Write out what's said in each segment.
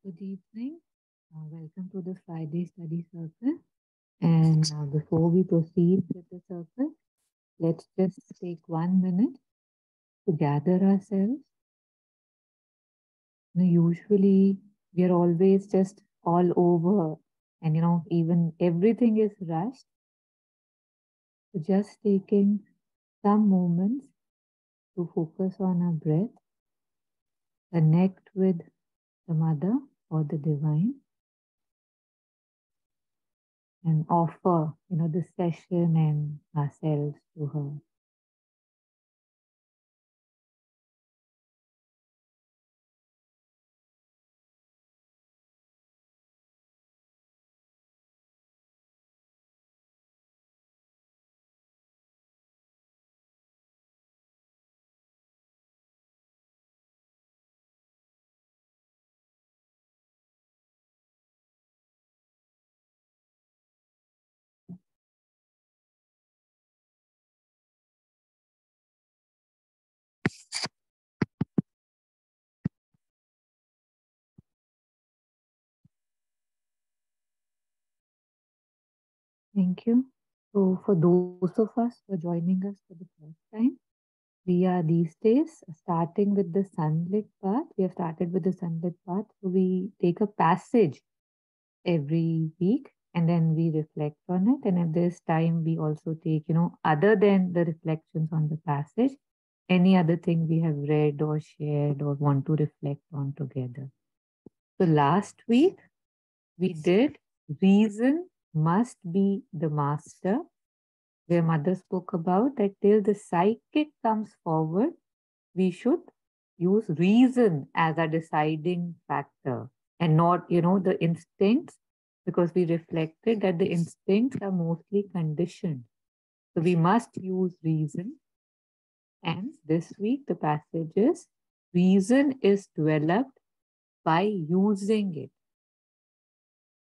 Good evening. Welcome to the Friday Study Circle. And before we proceed with the circle, let's just take 1 minute to gather ourselves. Usually, we are always just all over, and even everything is rushed. So, just taking some moments to focus on our breath, connect with the Mother or the Divine, and offer, the session and ourselves to her. Thank you. So, for those of us who are joining us for the first time, we are these days starting with the sunlit path. We have started with the sunlit path. So, we take a passage every week and then we reflect on it. And at this time, we also take, other than the reflections on the passage, any other thing we have read or shared or want to reflect on together. So, last week, we did reason must be the master, where Mother spoke about that till the psychic comes forward, we should use reason as a deciding factor and not, the instincts, because we reflected that the instincts are mostly conditioned. So we must use reason. And this week, the passage is reason is developed by using it.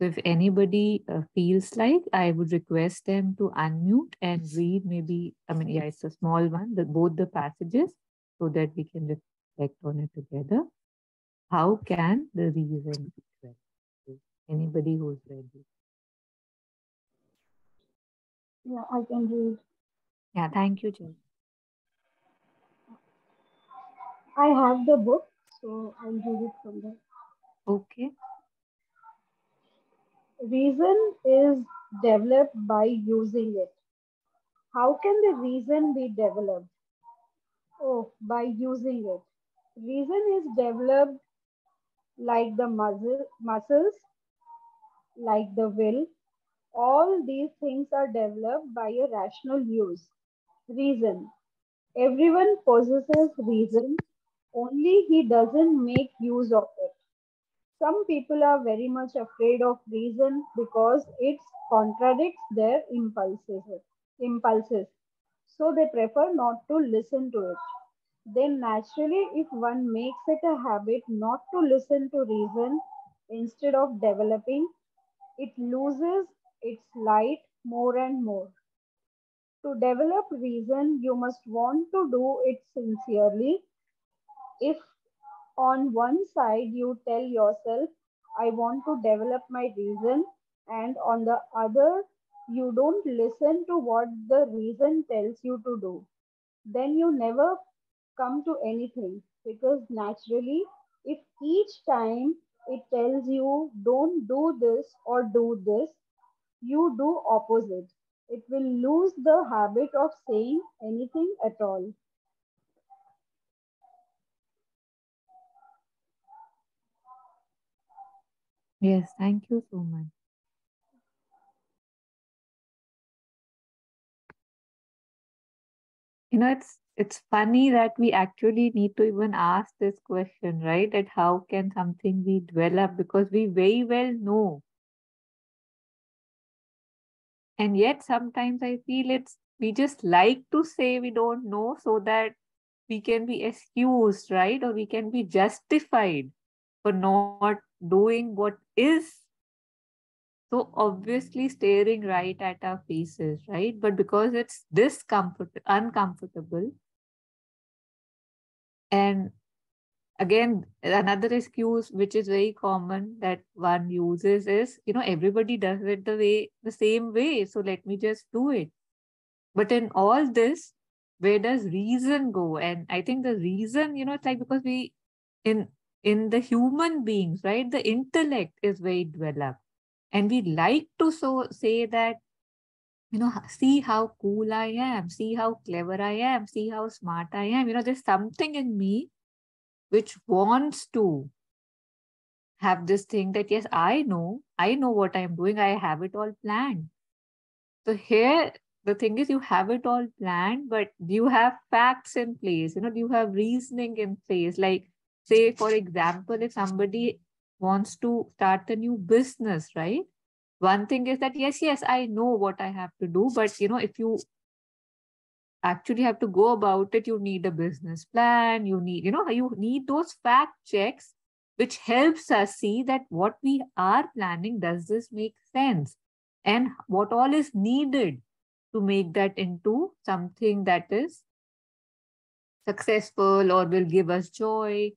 So if anybody feels like, I would request them to unmute and read maybe, it's a small one, both the passages, so that we can reflect on it together. How can the reason be developed? Anybody who's ready? Yeah, I can read. Yeah, thank you, Jay. I have the book, so I'll read it from there. Okay. Reason is developed by using it. How can the reason be developed? Oh, by using it. Reason is developed like the muscles, like the will. All these things are developed by a rational use. Reason. Everyone possesses reason, only he doesn't make use of it. Some people are very much afraid of reason because it contradicts their impulses. So they prefer not to listen to it. Then naturally, if one makes it a habit not to listen to reason instead of developing, it loses its light more and more. To develop reason, you must want to do it sincerely. If on one side you tell yourself, I want to develop my reason, and on the other, you don't listen to what the reason tells you to do, then you never come to anything, because naturally, if each time it tells you don't do this or do this, you do opposite, it will lose the habit of saying anything at all. Yes, thank you so much. It's funny that we actually need to even ask this question, right? That how can something be developed? Because we very well know. And yet sometimes I feel we just like to say we don't know so that we can be excused, right? Or we can be justified for not doing what is so obviously staring right at our faces, right? But because it's uncomfortable, and again, another excuse which is very common that one uses is, everybody does it the same way, so let me just do it. But in all this, where does reason go? And I think the reason, it's like, because in in the human beings, right, the intellect is very developed, and we like to say that, see how cool I am, see how clever I am, see how smart I am. There's something in me which wants to have this thing that, yes, I know what I'm doing, I have it all planned. So here, the thing is, you have it all planned, but do you have facts in place? Do you have reasoning in place? Like, say, for example, if somebody wants to start a new business, right? One thing is that, yes, I know what I have to do, but if you actually have to go about it, you need a business plan, you need those fact checks, which helps us see that what we are planning, does this make sense, and what all is needed to make that into something that is successful or will give us joy.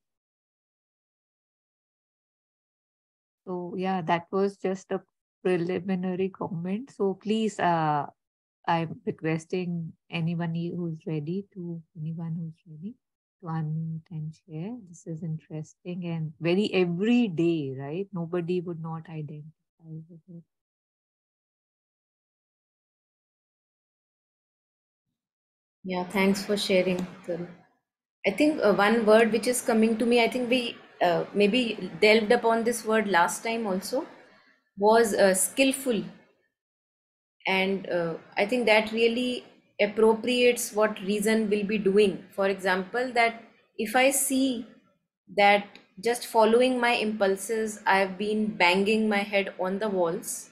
So yeah, that was just a preliminary comment. So please, I'm requesting anyone who's ready to unmute and share. This is interesting and very everyday, right? Nobody would not identify with it. Yeah, thanks for sharing. I think one word which is coming to me, I think we maybe delved upon this word last time also, was skillful. And I think that really appropriates what reason will be doing. For example, that if I see that just following my impulses, I've been banging my head on the walls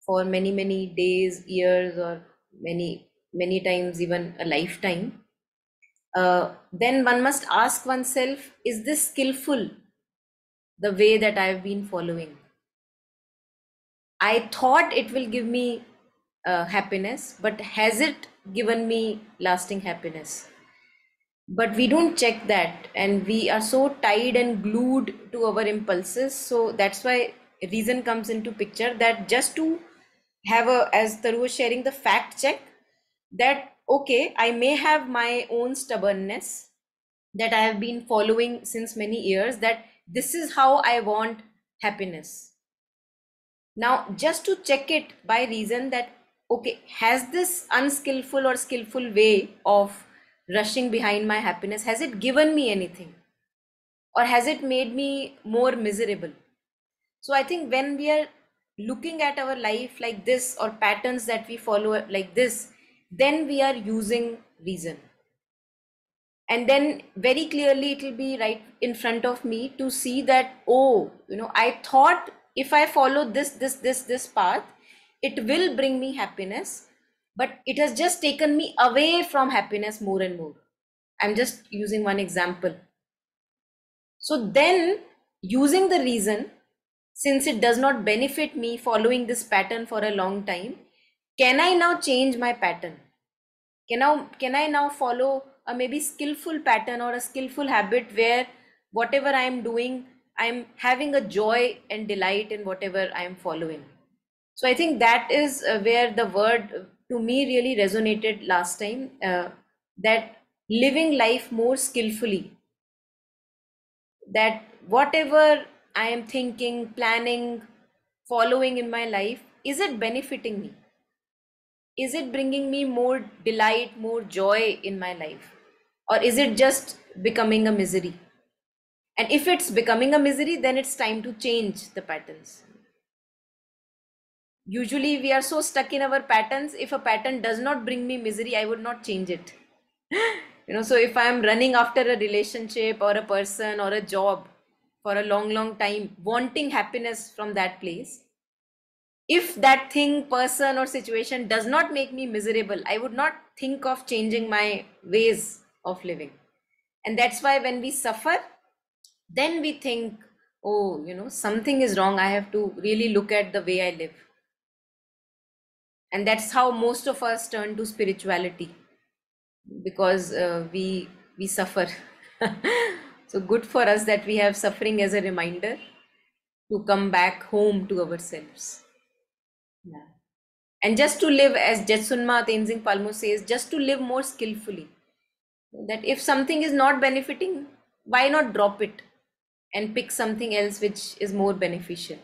for many, many days, years, or many times, even a lifetime, then one must ask oneself, is this skillful, the way that I've been following? I thought it will give me happiness, but has it given me lasting happiness? But we don't check that, and we are so tied and glued to our impulses. So that's why reason comes into picture, that just to have a, as Taru was sharing, the fact check, that okay, I may have my own stubbornness that I have been following since many years, that this is how I want happiness. Now, just to check it by reason that, okay, has this unskillful or skillful way of rushing behind my happiness, has it given me anything? Or has it made me more miserable? So I think when we are looking at our life like this, or patterns that we follow like this, then we are using reason. And then very clearly it will be right in front of me to see that, oh, I thought if I follow this path, it will bring me happiness, but it has just taken me away from happiness more and more. I'm just using one example. So then, using the reason, since it does not benefit me following this pattern for a long time, can I now change my pattern? Can I now follow a maybe skillful pattern or a skillful habit, where whatever I am doing, I'm having a joy and delight in whatever I am following? So I think that is where the word to me really resonated last time, that living life more skillfully, that whatever I am thinking, planning, following in my life, is it benefiting me? Is it bringing me more delight, more joy in my life? Or is it just becoming a misery? And if it's becoming a misery, then it's time to change the patterns. Usually, we are so stuck in our patterns. If a pattern does not bring me misery, I would not change it. So if I'm running after a relationship or a person or a job for a long, long time, wanting happiness from that place, if that thing, person, or situation does not make me miserable, I would not think of changing my ways of living. And that's why when we suffer, then we think, oh, something is wrong. I have to really look at the way I live. And that's how most of us turn to spirituality, because we suffer. So good for us that we have suffering as a reminder to come back home to ourselves. Yeah. And just to live, as Jetsunma Tenzing Palmo says, just to live more skillfully. That if something is not benefiting, why not drop it and pick something else which is more beneficial?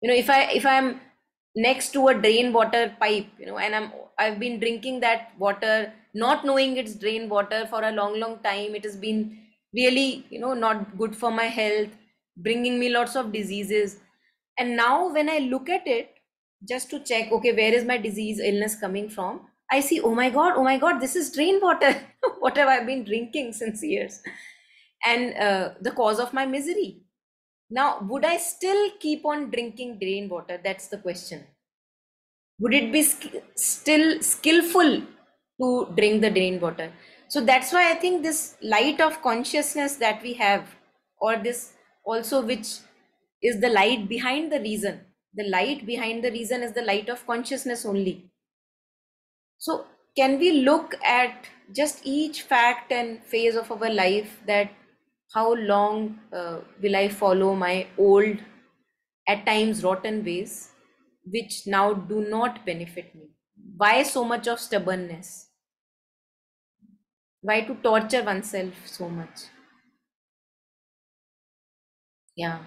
If I'm next to a drain water pipe, and I've been drinking that water not knowing it's drain water for a long time. It has been really, not good for my health, bringing me lots of diseases. And now when I look at it, just to check, okay, where is my disease illness coming from, I see, oh my god, this is drain water. What have I been drinking since years? And the cause of my misery. Now, would I still keep on drinking drain water? That's the question. Would it be still skillful to drink the drain water? So that's why I think this light of consciousness that we have, or this also, which is the light behind the reason. The light behind the reason is the light of consciousness only. So can we look at just each fact and phase of our life, that how long will I follow my old, at times rotten ways, which now do not benefit me? Why so much of stubbornness? Why to torture oneself so much? Yeah,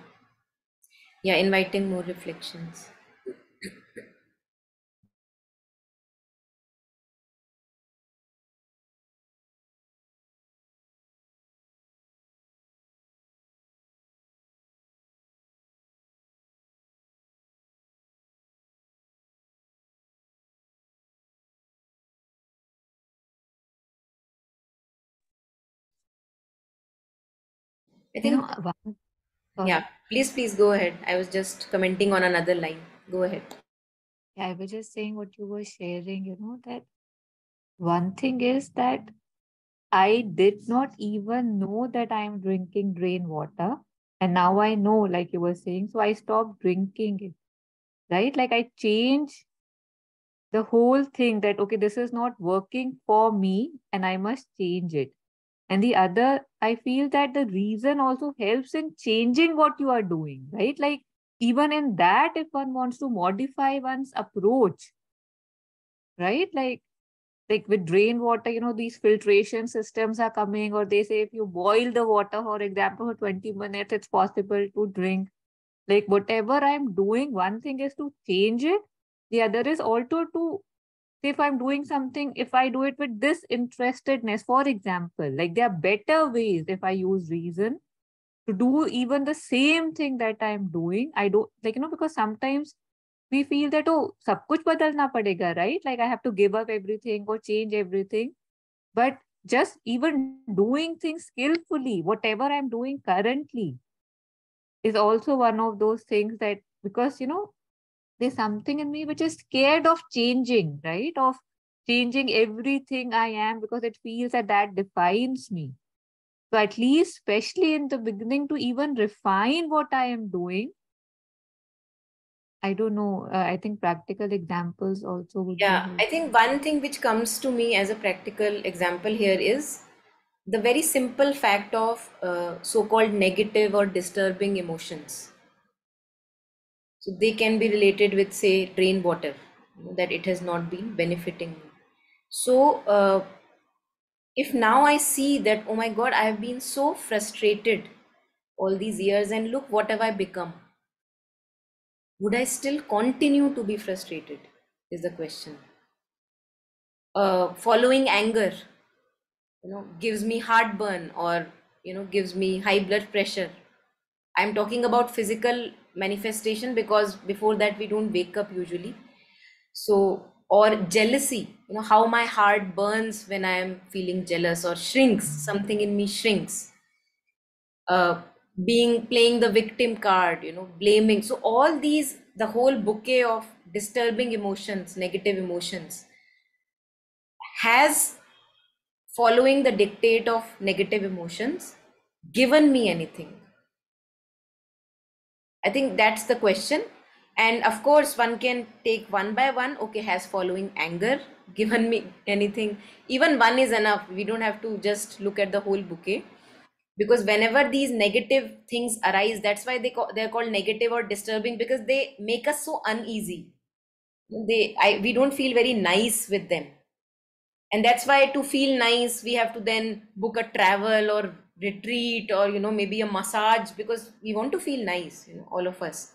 yeah, inviting more reflections. I You know, think, sorry. yeah, please go ahead. I was just commenting on another line. Go ahead. Yeah, I was just saying what you were sharing, that one thing is that I did not even know that I am drinking drain water. And now I know, like you were saying, so I stopped drinking it, right? Like I changed the whole thing that, okay, this is not working for me and I must change it. And the other, I feel that the reason also helps in changing what you are doing, right? Like even in that, if one wants to modify one's approach, right? Like with drain water, these filtration systems are coming, or they say if you boil the water, for example, for 20 minutes, it's possible to drink. Like whatever I'm doing, one thing is to change it. The other is also to, say, if I'm doing something, if I do it with disinterestedness, for example, like there are better ways if I use reason to do even the same thing that I'm doing. I don't, like, because sometimes we feel that, oh, sab kuch badalna padega, right? Like I have to give up everything or change everything. But just even doing things skillfully, whatever I'm doing currently, is also one of those things that, because, there's something in me which is scared of changing, right? Of changing everything I am, because it feels that that defines me. So at least, especially in the beginning, to even refine what I am doing, I don't know. I think practical examples also would be Yeah, I helpful. think one thing which comes to me as a practical example here is the very simple fact of so-called negative or disturbing emotions. So they can be related with, say, drain water, that it has not been benefiting me. So if now I see that, oh my God, I have been so frustrated all these years, and look what have I become, would I still continue to be frustrated? Is the question. Following anger, gives me heartburn, or gives me high blood pressure. I'm talking about physical manifestation, because before that we don't wake up usually. So, or jealousy, how my heart burns when I am feeling jealous, or shrinks, something in me shrinks. uh, Being, playing the victim card, blaming. So all these, the whole bouquet of disturbing emotions, negative emotions, has, following the dictate of negative emotions, given me anything? I think that's the question. And of course, one can take one by one. Okay, has following anger given me anything? Even one is enough. We don't have to just look at the whole bouquet, because whenever these negative things arise, that's why they're called negative or disturbing, because they make us so uneasy. We don't feel very nice with them, and that's why to feel nice we have to then book a travel or retreat, or maybe a massage, because we want to feel nice, all of us.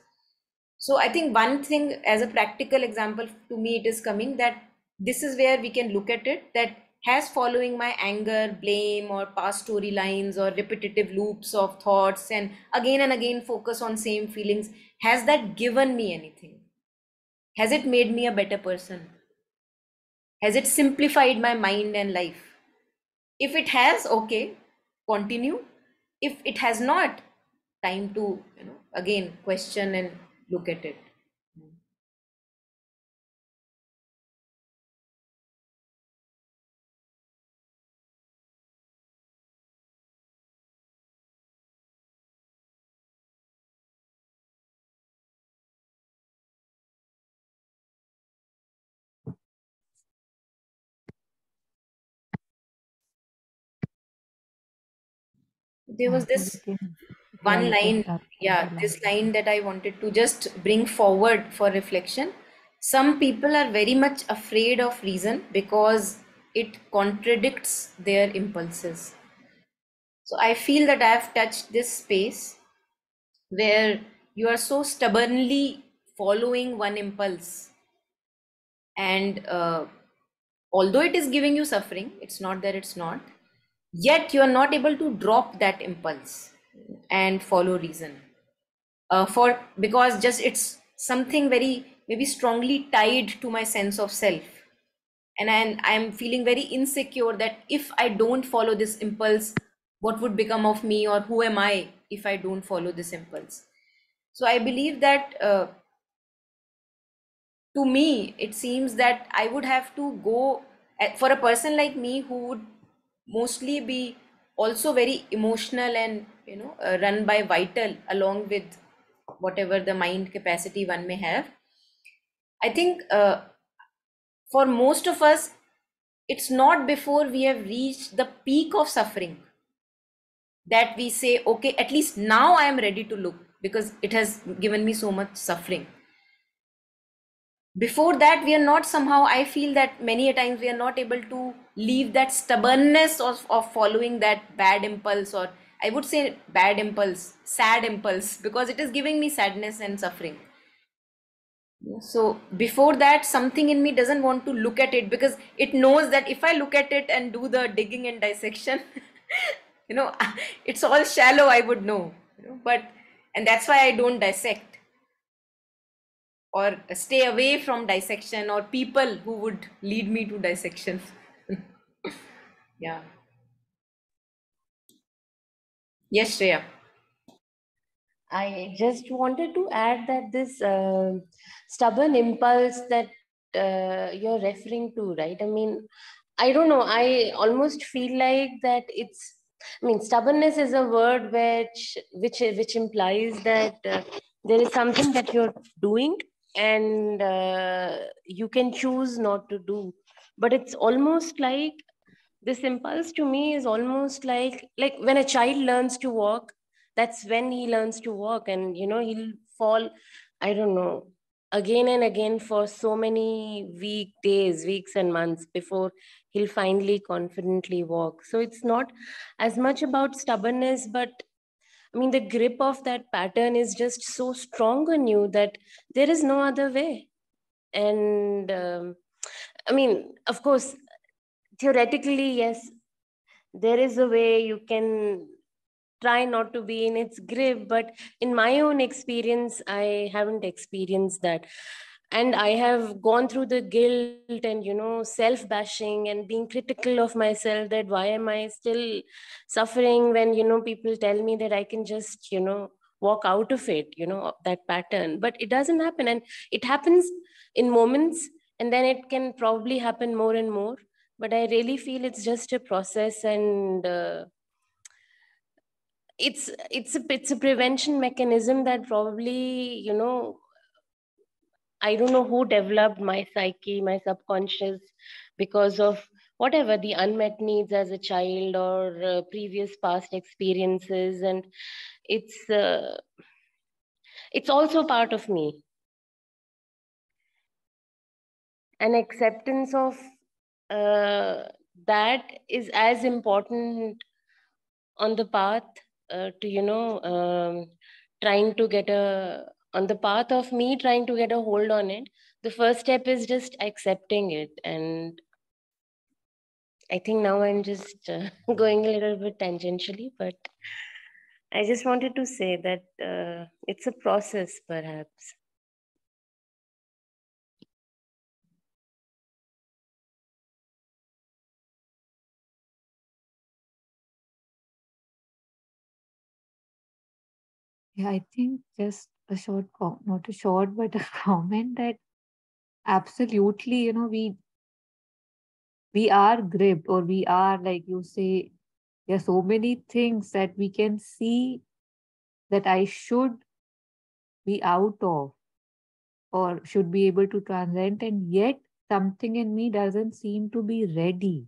So I think one thing, as a practical example to me, it is coming that this is where we can look at it, that has following my anger, blame, or past storylines, or repetitive loops of thoughts, and again focus on same feelings, has that given me anything? Has it made me a better person? Has it simplified my mind and life? If it has, okay, continue. If it has not, time to, again question and look at it. There was So this yeah, one you can line, start yeah, this underlining. line that I wanted to just bring forward for reflection. Some people are very much afraid of reason because it contradicts their impulses. So I feel that I have touched this space where you are so stubbornly following one impulse, and although it is giving you suffering, it's not that it's not, yet you are not able to drop that impulse and follow reason, for because just it's something very maybe strongly tied to my sense of self, and I'm feeling very insecure that if I don't follow this impulse, what would become of me, or who am I if I don't follow this impulse? So I believe that, to me it seems that I would have to go, for a person like me who would mostly be also very emotional and run by vital along with whatever the mind capacity one may have. I think, for most of us, it's not before we have reached the peak of suffering that we say, okay, at least now I am ready to look, because it has given me so much suffering. Before that, we are not, somehow I feel that many a times we are not able to leave that stubbornness of following that bad impulse, or I would say bad impulse, sad impulse, because it is giving me sadness and suffering. So before that, something in me doesn't want to look at it, because it knows that if I look at it and do the digging and dissection, you know, it's all shallow, I would know, but, and that's why I don't dissect, or stay away from dissection or people who would lead me to dissection. Yeah. Yes, Shreya. I just wanted to add that this stubborn impulse that you're referring to, right? I mean, I don't know. I almost feel like that it's. I mean, stubbornness is a word which implies that there is something that you're doing and you can choose not to do. But it's almost like this impulse to me is almost like when a child learns to walk, that's when he learns to walk, and he'll fall, I don't know, again and again for so many weeks and months before he'll finally confidently walk. So it's not as much about stubbornness, but I mean the grip of that pattern is just so strong on you that there is no other way. And I mean, of course, theoretically, yes, there is a way you can try not to be in its grip, but in my own experience I haven't experienced that, and I have gone through the guilt and self bashing and being critical of myself, that why am I still suffering when people tell me that I can just walk out of it, that pattern. But it doesn't happen, and it happens in moments, and then it can probably happen more and more. But I really feel it's just a process, and it's a prevention mechanism that probably I don't know who developed my psyche, my subconscious, because of whatever the unmet needs as a child or previous past experiences, and it's uh, it's also part of me. And acceptance of uh, that is as important on the path to trying to get a on the path of me trying to get a hold on it. The first step is just accepting it, and I think now I'm just going a little bit tangentially, but I just wanted to say that it's a process, perhaps. Yeah, I think just a short, not a short, but a comment that absolutely, we are gripped, or we are, like you say, there are so many things that we can see that I should be out of or should be able to transcend, and yet something in me doesn't seem to be ready,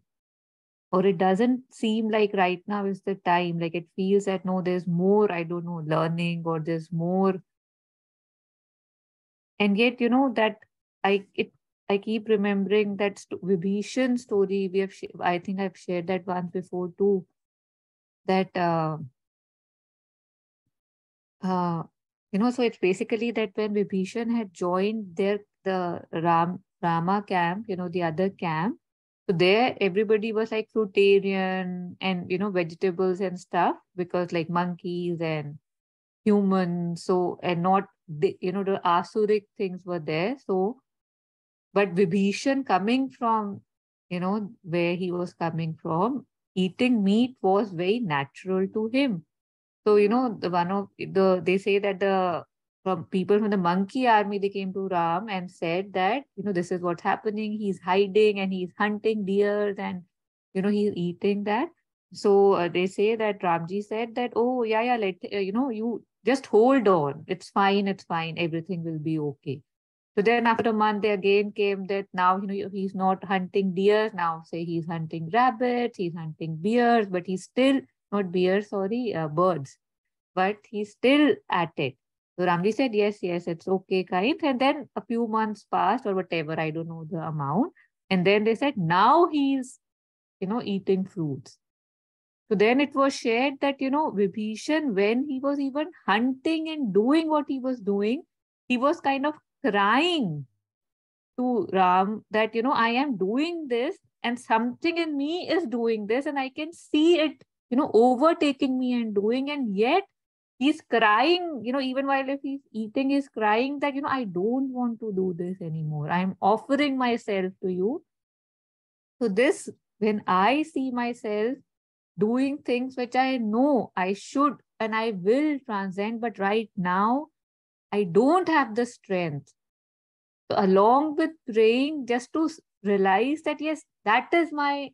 or it doesn't seem like right now is the time. Like it feels that no, there's more, I don't know, learning, or there's more. And yet, that I keep remembering that Vibhishan story. I think I've shared that once before too. That uh, so it's basically that when Vibhishan had joined the Rama camp, the other camp. So there, everybody was like fruitarian and vegetables and stuff, because like monkeys and humans. So, and not the asuric things were there. So, but Vibhishan, coming from where he was coming from, eating meat was very natural to him. So, they say that from people from the monkey army, they came to Ram and said that, this is what's happening. He's hiding and he's hunting deers, and, he's eating that. So they say that Ramji said that, oh, yeah, yeah, you just hold on. It's fine. It's fine. Everything will be okay. So then after a month, they again came that now, he's not hunting deer. Now say he's hunting rabbits, he's hunting bears, but he's still not bears, sorry, birds, but he's still at it. So Ramji said, yes, yes, it's okay, kind. And then a few months passed or whatever, I don't know the amount. And then they said, now he's, eating fruits. So then it was shared that, Vibhishan, when he was even hunting and doing what he was doing, he was kind of crying to Ram that, I am doing this and something in me is doing this, and I can see it, overtaking me and doing, and yet he's crying, even while if he's eating, he's crying that, I don't want to do this anymore. I'm offering myself to you. So this, when I see myself doing things which I know I should and I will transcend, but right now I don't have the strength. So along with praying, just to realize that, yes, that is my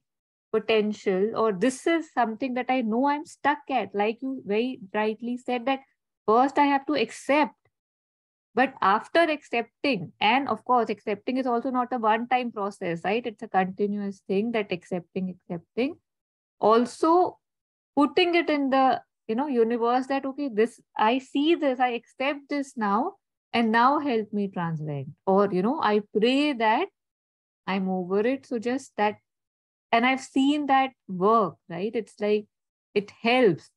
potential, or this is something that I know I'm stuck at. Like you very rightly said, that first I have to accept. But after accepting, and of course, accepting is also not a one time process, right? It's a continuous thing, that accepting. Also putting it in the universe that, okay, this, I see this, I accept this now, and now help me translate. Or, I pray that I'm over it. So just that, and I've seen that work, right? It's like it helps.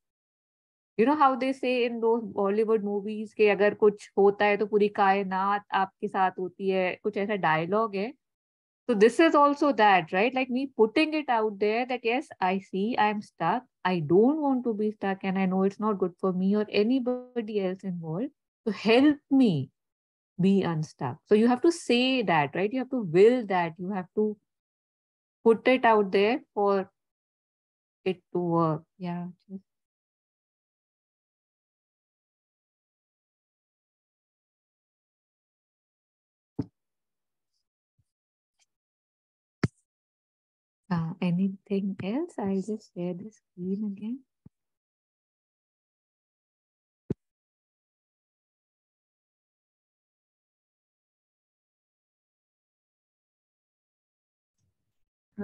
You know how they say in those Bollywood movies कि अगर कुछ होता है तो पूरी कायनात आपके साथ होती है, कुछ ऐसा डायलॉग है. So this is also that, right? Like me putting it out there that, yes, I see I'm stuck. I don't want to be stuck, and I know it's not good for me or anybody else involved. So help me be unstuck. So you have to say that, right? You have to will that. You have to put it out there for it to work. Yeah. Anything else? I'll just share the screen again.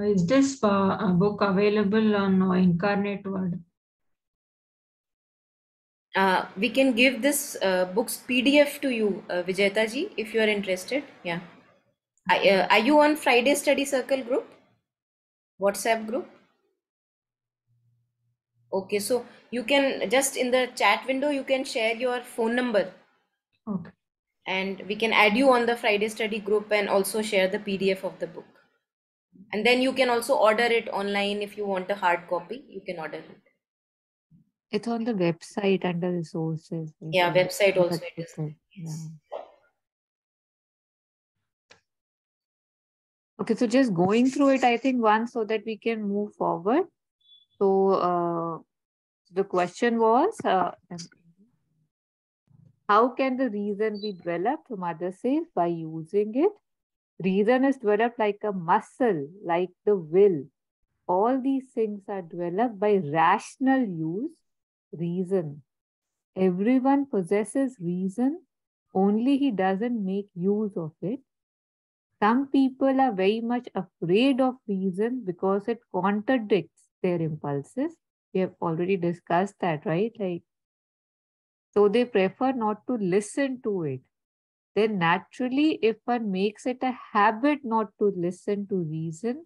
Is this book available on Incarnate Word? We can give this book's PDF to you, Vijayata ji, if you are interested. Yeah. Are you on Friday Study Circle group? WhatsApp group? Okay, so you can just in the chat window, you can share your phone number Okay. and we can add you on the Friday Study group and also share the PDF of the book. And then you can also order it online if you want a hard copy, you can order it. It's on the website under resources. Yeah, website also it is. Yeah. Okay, so just going through it, I think once so that we can move forward. So the question was, how can the reason be developed? So mother says by using it. Reason is developed like a muscle, like the will. All these things are developed by rational use, reason. Everyone possesses reason, only he doesn't make use of it. Some people are very much afraid of reason because it contradicts their impulses. We have already discussed that, right? So they prefer not to listen to it. Then naturally, if one makes it a habit not to listen to reason,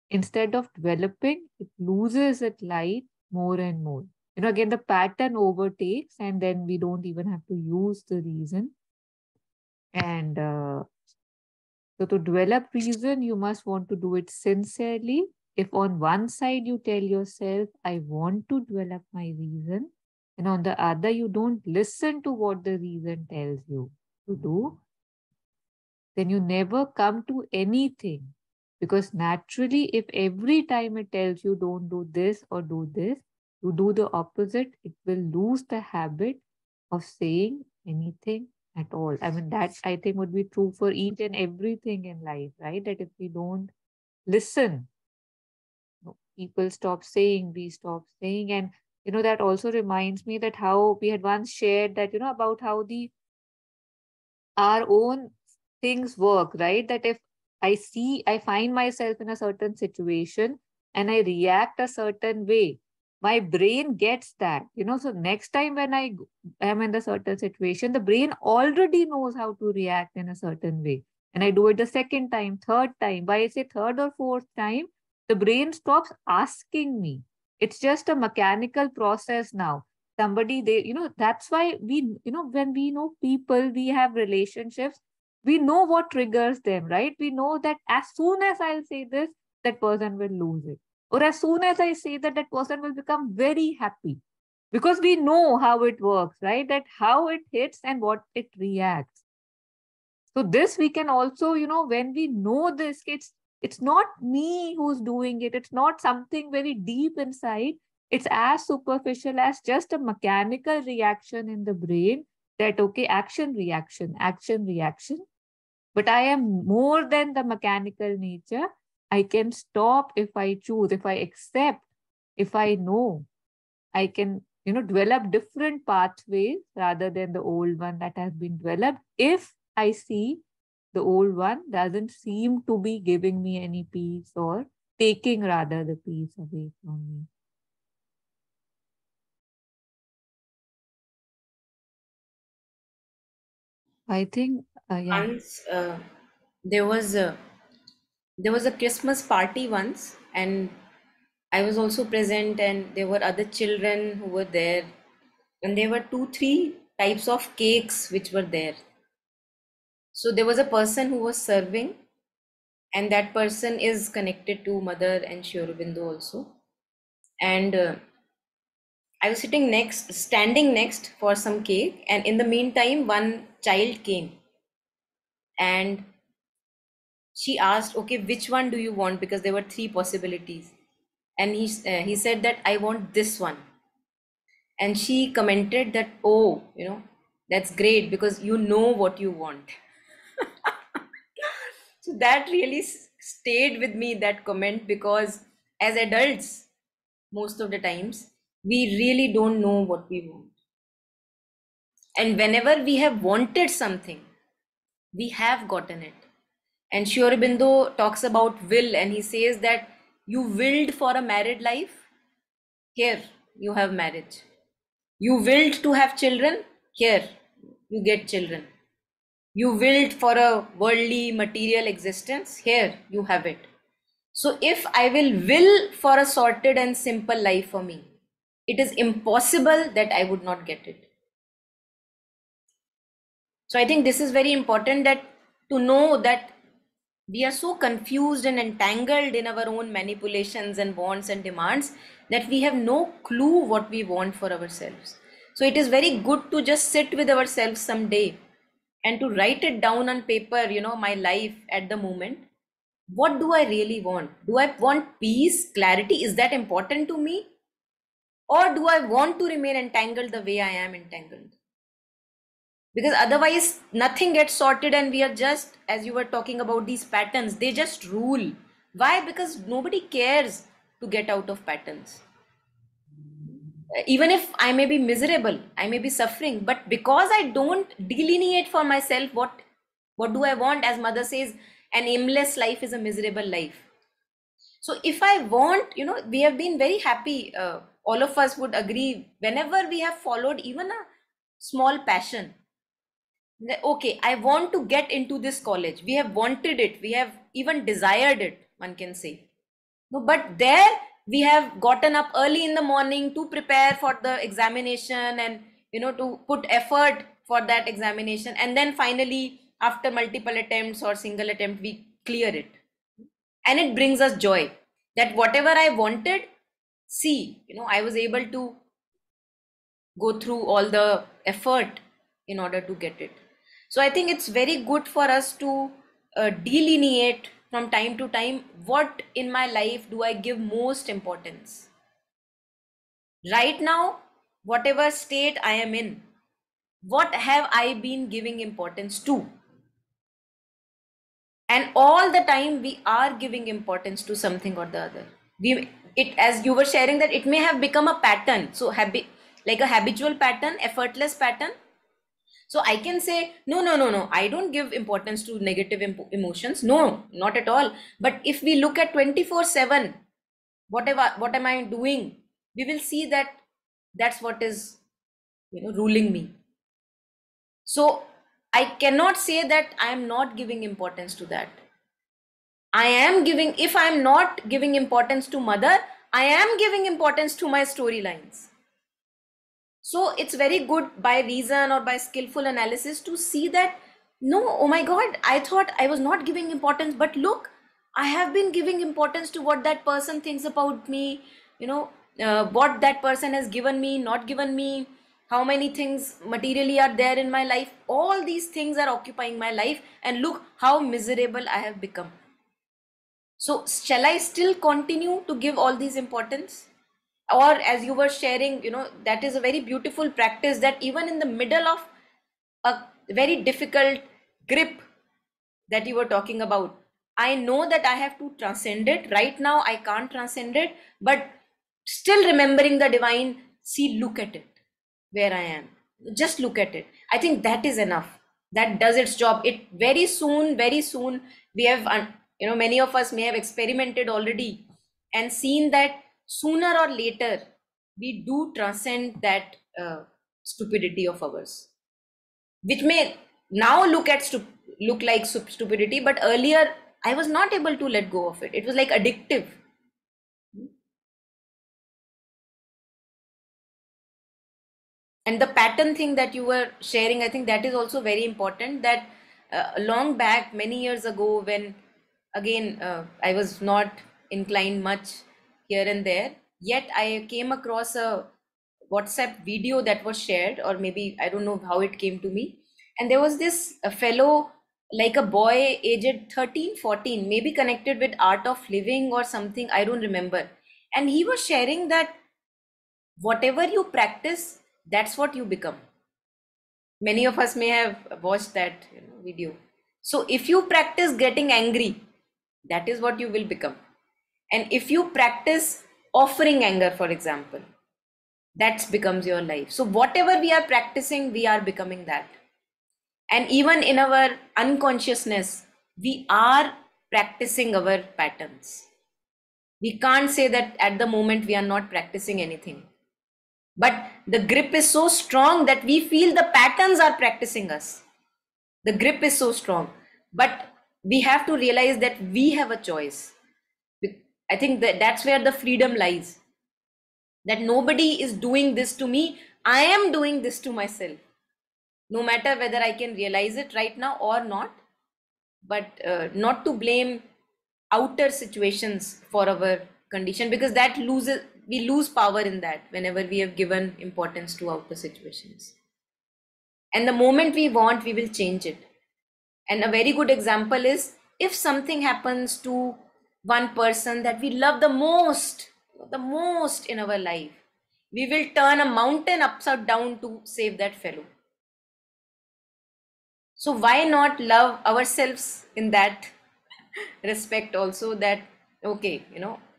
instead of developing, it loses its light more and more. Again, the pattern overtakes, and then we don't even have to use the reason. And so to develop reason, you must want to do it sincerely. If on one side you tell yourself, I want to develop my reason, and on the other, you don't listen to what the reason tells you to do, then you never come to anything. Because naturally, if every time it tells you don't do this or do this, you do the opposite, it will lose the habit of saying anything at all. I mean, that I think would be true for each and everything in life, right? That if we don't listen, people stop saying, we stop saying. And, that also reminds me that how we had once shared that, about how our own things work, right? That if I find myself in a certain situation and I react a certain way, my brain gets that, so next time when I am in the certain situation, the brain already knows how to react in a certain way. And I do it the second time, third time. By I say third or fourth time, the brain stops asking me. It's just a mechanical process now. Somebody, that's why we, when we know people, we have relationships, we know what triggers them, right? We know that as soon as I'll say this, that person will lose it. Or as soon as I say that, that person will become very happy. Because we know how it works, right? That how it hits and what it reacts. So this we can also, when we know this, it's not me who's doing it. It's not something very deep inside. It's as superficial as just a mechanical reaction in the brain that, okay, action, reaction, action, reaction. But I am more than the mechanical nature. I can stop if I choose, if I accept, if I know. I can, develop different pathways rather than the old one that has been developed. If I see the old one doesn't seem to be giving me any peace or taking rather the peace away from me. I think, yeah. Once there was a Christmas party once, and I was also present, and there were other children who were there, and there were 2-3 types of cakes which were there. So there was a person who was serving, and that person is connected to Mother and Sri Aurobindo also. And I was standing next for some cake, and in the meantime, one child came and she asked, okay, which one do you want? Because there were 3 possibilities. And he said that I want this one. And she commented that, oh, that's great because you know what you want. So that really stayed with me, that comment, because as adults, most of the times, we really don't know what we want. And whenever we have wanted something, we have gotten it. And Sri Aurobindo talks about will, and he says that You willed for a married life, here you have marriage. You willed to have children, here you get children. You willed for a worldly material existence, here you have it. So if I will for a sorted and simple life for me, it is impossible that I would not get it. So I think this is very important, that to know that we are so confused and entangled in our own manipulations and wants and demands that we have no clue what we want for ourselves. So it is very good to just sit with ourselves someday and to write it down on paper, my life at the moment. What do I really want? Do I want peace, clarity? Is that important to me? Or do I want to remain entangled the way I am entangled? Because otherwise nothing gets sorted, and we are just, as you were talking about these patterns, they just rule. Why? Because nobody cares to get out of patterns. Even if I may be miserable, I may be suffering, but because I don't delineate for myself what do I want, as mother says, an aimless life is a miserable life. So if I want, we have been very happy, all of us would agree, whenever we have followed even a small passion. Okay, I want to get into this college. We have wanted it. We have even desired it, one can say. No, but there we have gotten up early in the morning to prepare for the examination, and to put effort for that examination, and then finally after multiple attempts or single attempt we clear it, and it brings us joy that whatever I wanted, I was able to go through all the effort in order to get it. So I think it's very good for us to delineate from time to time, what in my life do I give most importance. Right now, whatever state I am in, what have I been giving importance to? And all the time we are giving importance to something or the other. As you were sharing, that it may have become a pattern. So like a habitual pattern, effortless pattern. So I can say, no, I don't give importance to negative emotions. No, not at all. But if we look at 24/7, what am I doing? We will see that that's what is, ruling me. So I cannot say that I am not giving importance to that. I am giving, if I am not giving importance to mother, I am giving importance to my storylines. So it's very good by reason or by skillful analysis to see that, no, oh my God, I thought I was not giving importance, but look, I have been giving importance to what that person thinks about me, what that person has given me, not given me, how many things materially are there in my life. All these things are occupying my life, and look how miserable I have become. So shall I still continue to give all these importance? Or as you were sharing, that is a very beautiful practice, that even in the middle of a very difficult grip that you were talking about, I know that I have to transcend it. Right now I can't transcend it, but still remembering the divine, see, look at it where I am, just look at it. I think that is enough. That does its job. It very soon we have, many of us may have experimented already and seen that sooner or later we do transcend that stupidity of ours, which may now look like stupidity, but earlier I was not able to let go of it. It was like addictive. And the pattern thing that you were sharing, I think that is also very important, that long back, many years ago, when again I was not inclined much here and there, yet I came across a WhatsApp video that was shared, or maybe I don't know how it came to me. And there was this a fellow, like a boy aged 13, 14, maybe connected with Art of Living or something, I don't remember. And he was sharing that whatever you practice, that's what you become. Many of us may have watched that video. So if you practice getting angry, that is what you will become. And if you practice offering anger, for example, that becomes your life. So whatever we are practicing, we are becoming that. And even in our unconsciousness, we are practicing our patterns. We can't say that at the moment we are not practicing anything. But the grip is so strong that we feel the patterns are practicing us. The grip is so strong. But we have to realize that we have a choice. I think that that's where the freedom lies. That nobody is doing this to me. I am doing this to myself. No matter whether I can realize it right now or not. But not to blame outer situations for our condition, because that we lose power in that whenever we have given importance to outer situations. And the moment we want, we will change it. And a very good example is, if something happens to one person that we love the most in our life, we will turn a mountain upside down to save that fellow. So why not love ourselves in that respect also, that okay,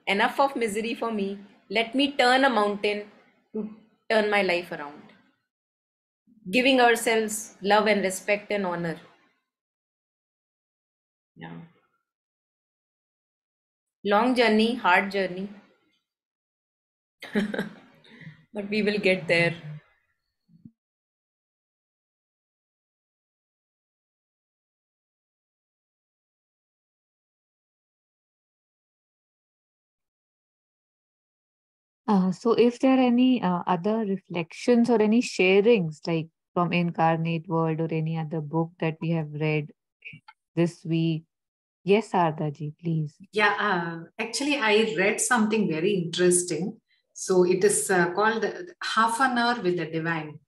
enough of misery for me, let me turn a mountain to turn my life around, giving ourselves love and respect and honor. Yeah, long journey, hard journey, but we will get there. So if there are any other reflections or any sharings, like from Incarnate World or any other book that we have read this week? Yes, Sarda ji, please. Yeah, actually, I read something very interesting. So it is called Half an Hour with the Divine.